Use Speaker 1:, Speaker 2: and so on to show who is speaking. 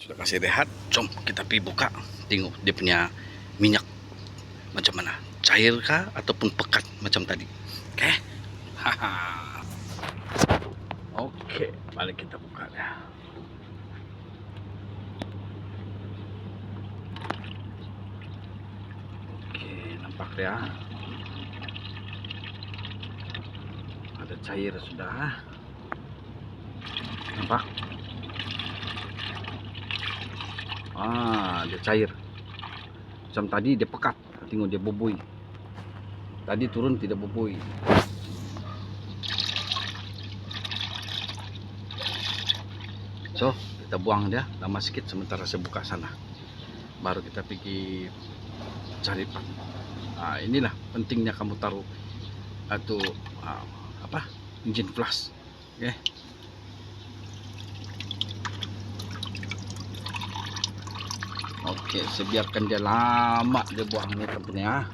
Speaker 1: Sudah kasih rehat, jom kita pergi buka. Tengok dia punya minyak macam mana, cair kah ataupun pekat macam tadi. Oke. Oke, balik kita buka ya. Oke, nampak ya. Ada cair sudah. Nampak? Dia cair. Macam tadi dia pekat. Tengok dia bubui. Tadi turun tidak bubui. So, kita buang dia lama sikit sementara saya buka sana. Baru kita pergi cari pak. Inilah pentingnya kamu taruh atau engine flush. Oke. Oke, saya biarkan dia lama dia buangnya tentunya.